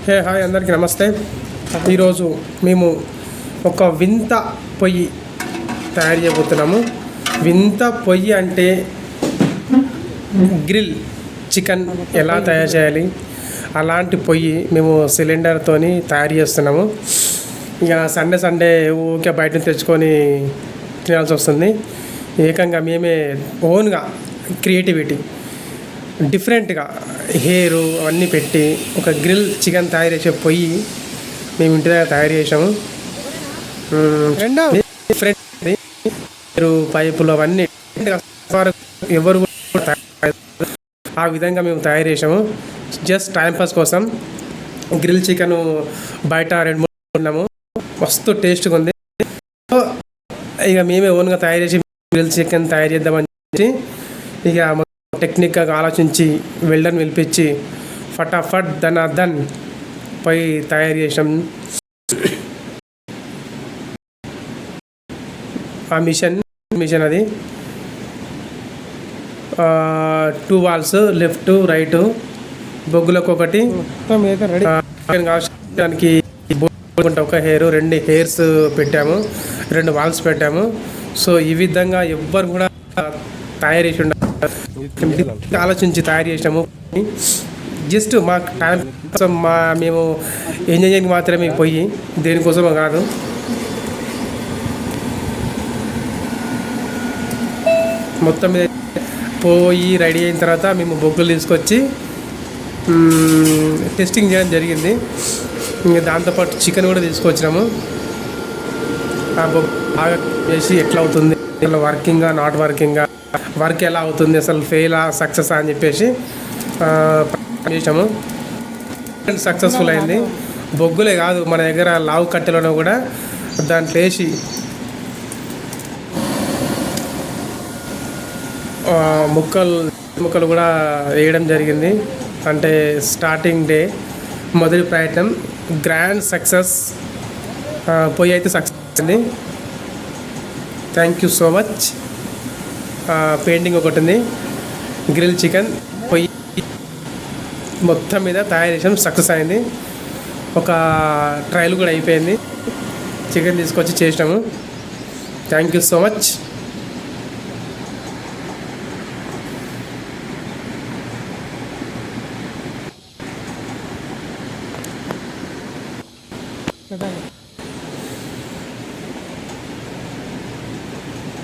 Hi అందరికీ నమస్తే. ఈరోజు మేము ఒక వింత పొయ్యి తయారు చేయబోతున్నాము. వింత పొయ్యి అంటే గ్రిల్ చికెన్ ఎలా తయారు చేయాలి అలాంటి పొయ్యి మేము సిలిండర్తో తయారు చేస్తున్నాము. ఇక సండే ఊరికే బయట నుంచి తెచ్చుకొని తినాల్సి వస్తుంది. ఏకంగా మేమే ఓన్గా క్రియేటివిటీ డిఫరెంట్గా హెయిర్ అవన్నీ పెట్టి ఒక గ్రిల్ చికెన్ తయారు చేసే పొయ్యి మేము ఇంటి దగ్గర తయారు చేసాము. డిఫరెంట్ హెయిర్ పైపులు అవన్నీ ఎవరు ఆ విధంగా మేము తయారు చేసాము. జస్ట్ టైంపాస్ కోసం గ్రిల్ చికెన్ బయట 2-3 ఉన్నాము. మస్తు టేస్ట్గా ఉంది. ఇక మేమే ఓన్గా తయారు చేసి గ్రిల్ చికెన్ తయారు చేద్దామని చెప్పి ఇక టెక్నిక్గా ఆలోచించి వెల్డర్ని పిలిపించి ఫటాఫట్ దన్ పై తయారు చేసాం. ఆ మిషన్ అది 2 వాల్స్ లెఫ్ట్ రైట్ బొగ్గులకు ఒకటి దానికి ఒక హెయిర్ 2 హెయిర్స్ పెట్టాము, 2 వాల్స్ పెట్టాము. సో ఈ విధంగా ఎవ్వరు కూడా తయారు చేసి ఆలోచించి తయారు చేసాము. జస్ట్ మా టైం కోసం మేము ఎంజాయ్కి మాత్రమే పోయి దేనికోసం కాదు. మొత్తం మీద పోయి రెడీ అయిన తర్వాత మేము బొగ్గులు తీసుకొచ్చి టెస్టింగ్ చేయడం జరిగింది. ఇంకా దాంతోపాటు చికెన్ కూడా తీసుకొచ్చినాము. ఆ బొగ్గు బాగా చేసి ఎట్లా అవుతుంది, వర్కింగా నాట్ వర్కింగా, వర్క్ ఎలా అవుతుంది, అసలు ఫెయిలా సక్సెస్ అని చెప్పేసి చేసాము. సక్సెస్ఫుల్ అయింది. బొగ్గులే కాదు, మన దగ్గర లావు కట్టెలను కూడా దాంట్లో వేసి ముక్కలు కూడా వేయడం జరిగింది. అంటే స్టార్టింగ్ డే మొదటి ప్రయత్నం గ్రాండ్ సక్సెస్. పొయ్యి అయితే సక్సెస్ అయింది. Thank you so much. Painting ఒకటి ఉంది. గ్రిల్ చికెన్ పొయ్యి మొత్తం మీద తయారు చేసాం, సక్సెస్ అయింది. ఒక ట్రయల్ కూడా అయిపోయింది. చికెన్ తీసుకొచ్చి చేసినాము. Thank you so much.